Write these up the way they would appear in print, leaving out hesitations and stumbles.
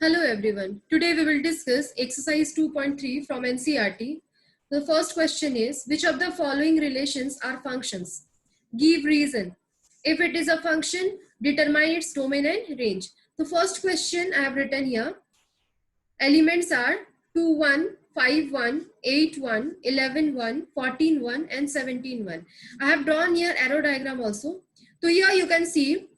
Hello everyone. Today we will discuss exercise 2.3 from NCERT. The first question is, which of the following relations are functions? Give reason. If it is a function, determine its domain and range. The first question I have written here, elements are 2, 1, 5, 1, 8, 1, 11, 1, 14, 1 and 17, 1. I have drawn here arrow diagram also. So here you can see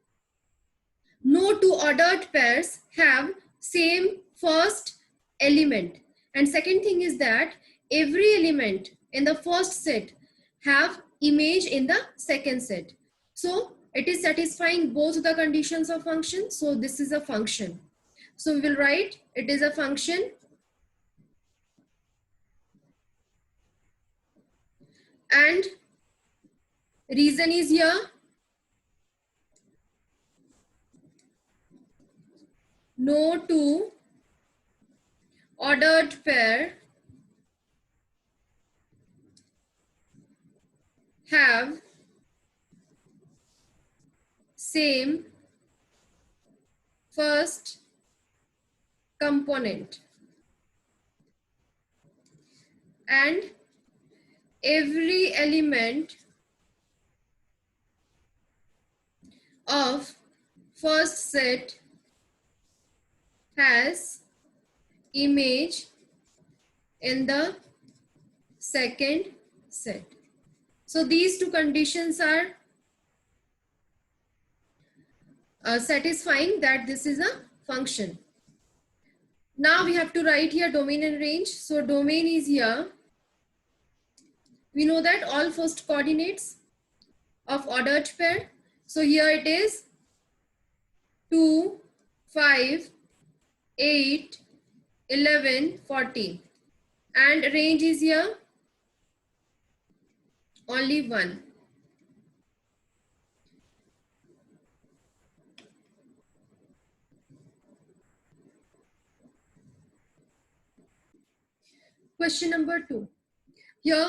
no two ordered pairs have same first element, and second thing is that every element in the first set have image in the second set, so it is satisfying both the conditions of function, so this is a function. So we will write it is a function, and reason is here no two ordered pair have same first component, and every element of first set has image in the second set. So these two conditions are satisfying that this is a function. Now we have to write here domain and range. So domain is here. We know that all first coordinates of ordered pair. So here it is 2, 5, 8, 11, 14. And range is here only 1. Question number 2. Here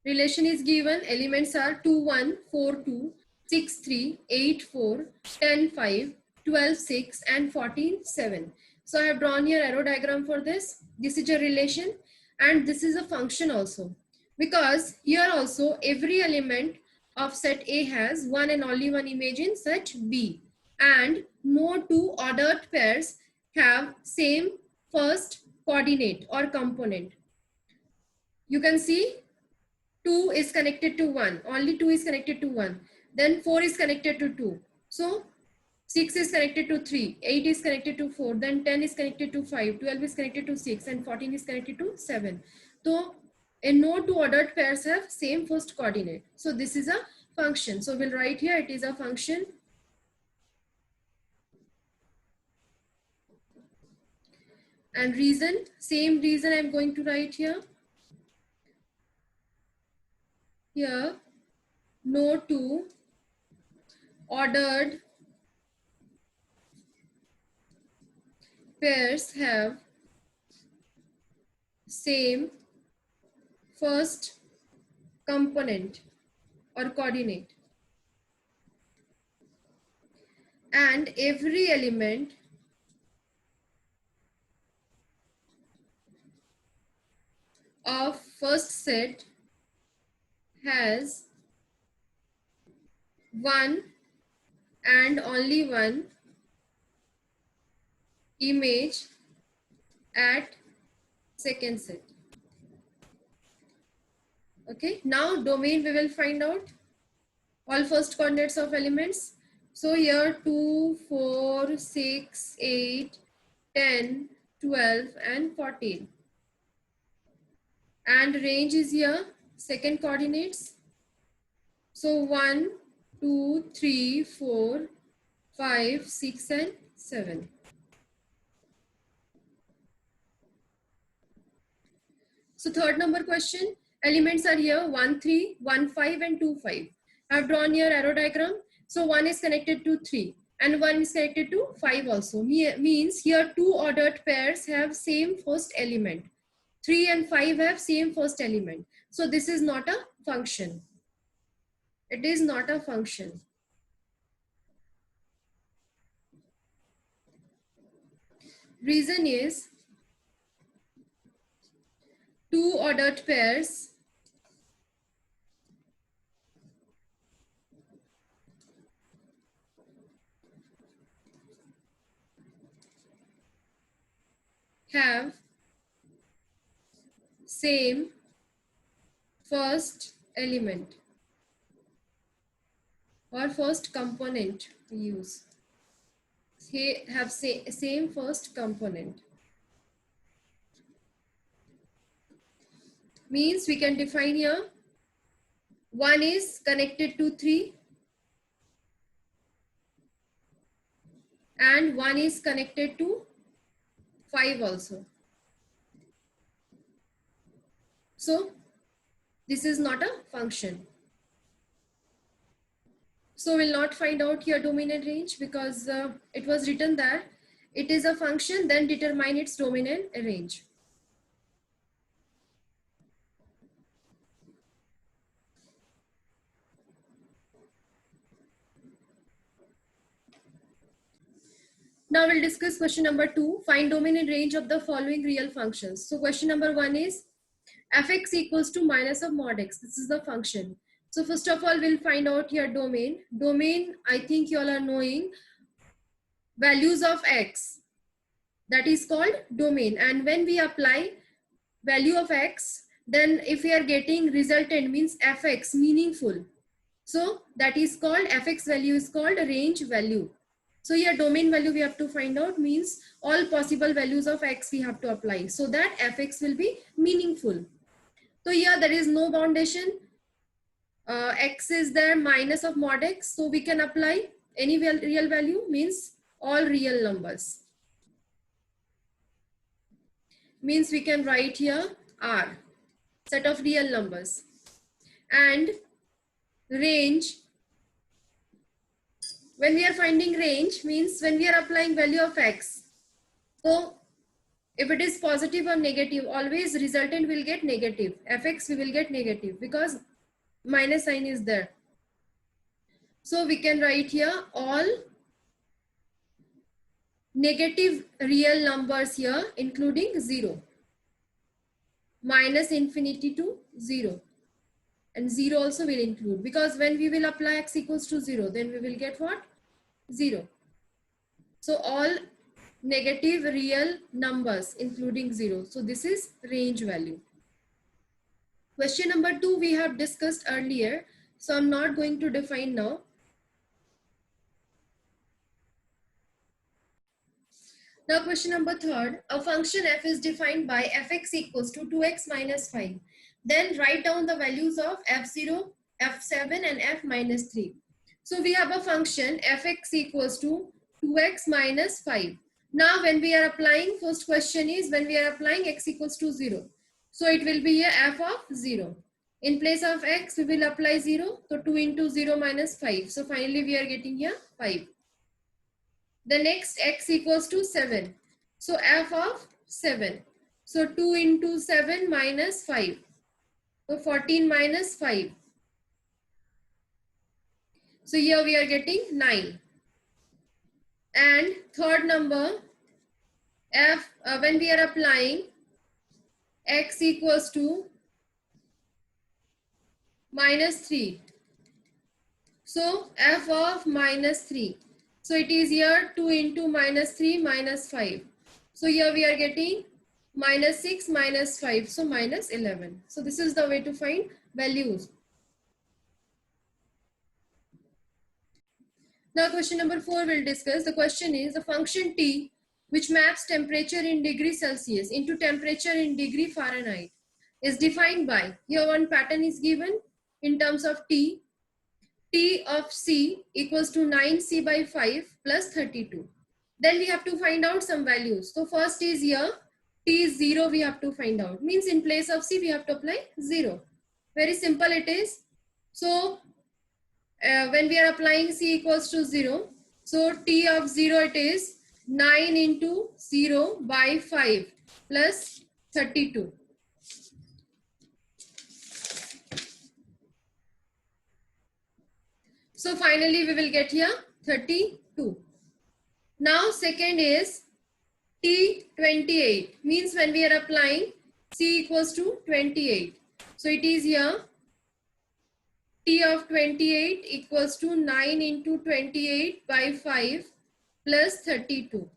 relation is given, elements are 2, 1, 4, 2, 6, 3, 8, 4, 10, 5, 12, 6 and 14, 7. So I have drawn here arrow diagram for this. This is a relation and this is a function also, because here also every element of set A has one and only one image in set B, and no two ordered pairs have same first coordinate or component. You can see 2 is connected to 1, only 2 is connected to 1, then 4 is connected to 2, so 6 is connected to 3, 8 is connected to 4, then 10 is connected to 5, 12 is connected to 6 and 14 is connected to 7. So in no two ordered pairs have same first coordinate, so this is a function. So we'll write here it is a function. And reason, same reason I'm going to write here. Here no two ordered pairs have same first component or coordinate, and every element of first set has one and only one image at second set. Okay, now domain we will find out all first coordinates of elements. So here 2, 4, 6, 8, 10, 12 and 14. And range is here second coordinates. So 1, 2, 3, 4, 5, 6 and 7. So third number question, elements are here 1, 3, 1, 5 and 2, 5. I have drawn here arrow diagram. So 1 is connected to 3 and 1 is connected to 5 also. Means here two ordered pairs have same first element. 3 and 5 have same first element. So this is not a function. It is not a function. Reason is two ordered pairs have same first element or first component we use. Have same first component. Means we can define here 1 is connected to 3 and 1 is connected to 5 also. So this is not a function. So we'll not find out here domain and range because it was written that it is a function, then determine its domain and range. Now we'll discuss question number 2. Find domain and range of the following real functions. So question number 1 is fx equals to minus of mod x. This is the function. So first of all, we'll find out here domain. Domain, I think you all are knowing values of x. That is called domain. And when we apply value of x, then if we are getting resultant means fx meaningful. So that is called fx value is called range value. So here domain value we have to find out means all possible values of x we have to apply so that fx will be meaningful. So here there is no boundation. X is there minus of mod x. So we can apply any real value means all real numbers. Means we can write here R, set of real numbers. And range, when we are finding range means when we are applying value of x. So if it is positive or negative, always resultant will get negative. Fx we will get negative because minus sign is there. So we can write here all negative real numbers here including 0. Minus infinity to 0. And 0 also will include because when we will apply x equals to 0, then we will get what? 0. So all negative real numbers including 0. So this is range value. Question number 2 we have discussed earlier. So I'm not going to define now. Now question number 3. A function f is defined by fx equals to 2x minus 5. Then write down the values of f0, f7 and f minus 3. So we have a function fx equals to 2x minus 5. Now when we are applying, first question is when we are applying x equals to 0. So it will be here f of 0. In place of x we will apply 0. So 2 into 0 minus 5. So finally we are getting here 5. The next x equals to 7. So f of 7. So 2 into 7 minus 5. So 14 minus 5. So here we are getting 9. And third number, f when we are applying x equals to minus 3. So f of minus 3. So it is here 2 into minus 3 minus 5. So here we are getting minus 6 minus 5. So minus 11. So this is the way to find values. Now question number 4 we'll discuss. The question is the function t which maps temperature in degree Celsius into temperature in degree Fahrenheit is defined by, here one pattern is given in terms of t. T of C equals to 9C by 5 plus 32. Then we have to find out some values. So first is here, T is 0 we have to find out. Means in place of C we have to apply 0. Very simple it is. So when we are applying C equals to 0, so T of 0 it is 9 into 0 by 5 plus 32. So finally we will get here 32. Now second is T 28 means when we are applying C equals to 28. So it is here T of 28 equals to 9 into 28 by 5 plus 32.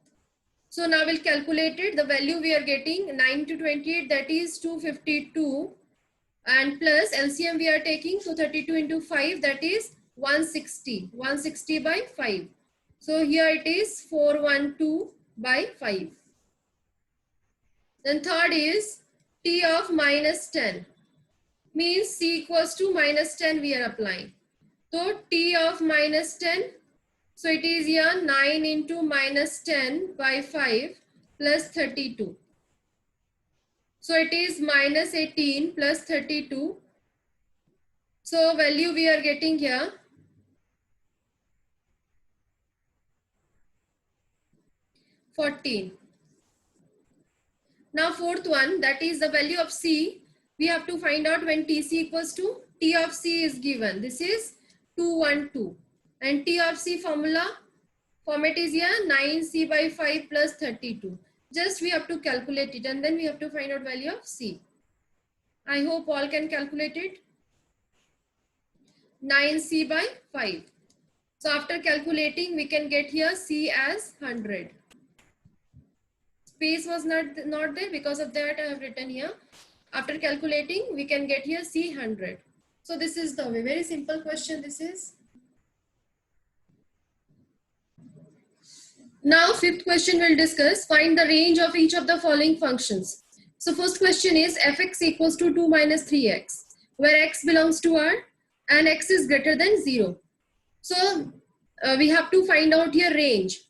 So now we'll calculate it. The value we are getting 9 to 28, that is 252, and plus LCM we are taking, so 32 into 5, that is 160. 160 by 5. So here it is 412 by 5. Then third is T of minus 10 means C equals to minus 10 we are applying. So T of minus 10, so it is here 9 into minus 10 by 5 plus 32. So it is minus 18 plus 32. So value we are getting here 14. Now fourth one, that is the value of C. We have to find out when TC equals to T of C is given. This is 212. And T of C formula format is here 9C by 5 plus 32. Just we have to calculate it and then we have to find out value of C. I hope all can calculate it. 9C by 5. So after calculating, we can get here C as 100. Space was not there, because of that I have written here. After calculating, we can get here C 100. So this is the way. Very simple question this is. Now fifth question we'll discuss. Find the range of each of the following functions. So first question is fx equals to 2 minus 3x, where x belongs to R and x is greater than 0. So we have to find out here range.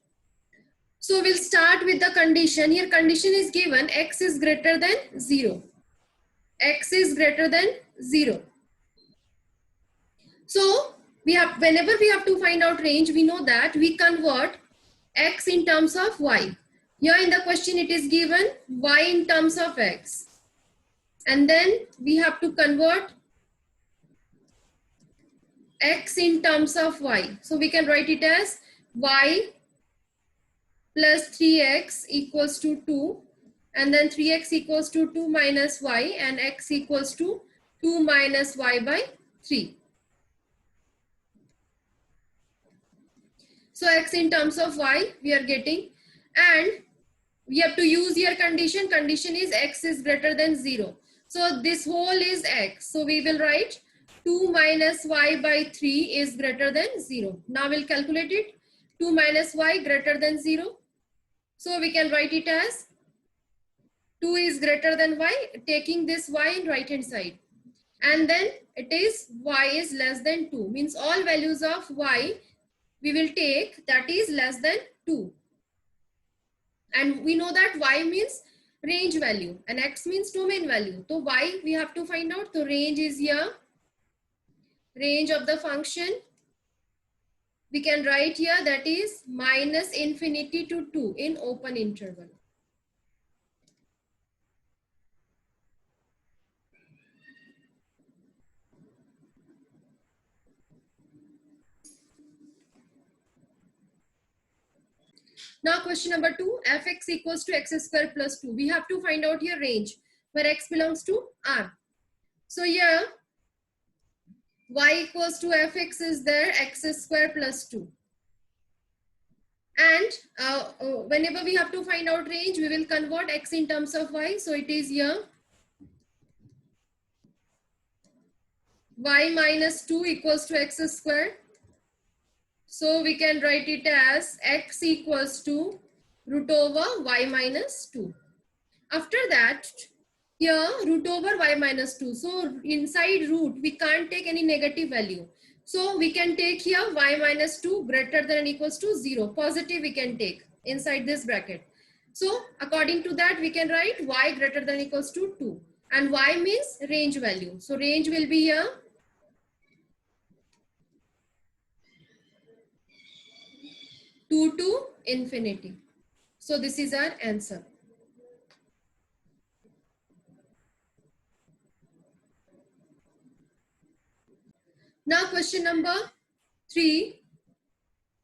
So we'll start with the condition. Here condition is given x is greater than 0. X is greater than 0. So we have, whenever we have to find out range, we know that we convert x in terms of y. Here in the question it is given y in terms of x. And then we have to convert x in terms of y. So we can write it as y plus 3x equals to 2, and then 3x equals to 2 minus y, and x equals to 2 minus y by 3. So x in terms of y we are getting, and we have to use here condition. Condition is x is greater than 0. So this whole is x. So we will write 2 minus y by 3 is greater than 0. Now we'll calculate it. 2 minus y greater than 0. So we can write it as 2 is greater than y, taking this y in right hand side. And then it is y is less than 2. Means all values of y we will take that is less than 2. And we know that y means range value and x means domain value. So y we have to find out. So range is here. Range of the function we can write here, that is minus infinity to 2 in open interval. Now question number 2, fx equals to x square plus 2. We have to find out here range where x belongs to R. So here y equals to fx is there, x square plus 2. And whenever we have to find out range, we will convert x in terms of y. So it is here y minus 2 equals to x square. So we can write it as x equals to root over y minus 2. After that, here root over y minus 2. So inside root, we can't take any negative value. So we can take here y minus 2 greater than or equals to 0. Positive we can take inside this bracket. So according to that, we can write y greater than or equals to 2. And y means range value. So range will be here 2 to infinity. So this is our answer. Now question number 3,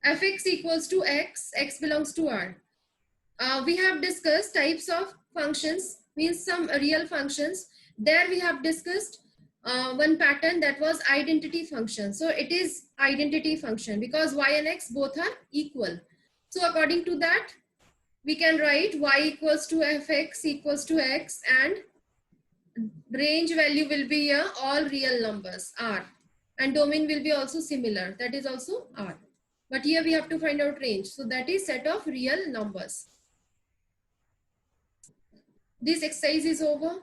fx equals to x, x belongs to R. We have discussed types of functions, means some real functions. There we have discussed one pattern, that was identity function. So it is identity function because y and x both are equal. So according to that, we can write y equals to fx equals to x, and range value will be all real numbers r, and domain will be also similar, that is also r. But here we have to find out range. So that is set of real numbers. This exercise is over.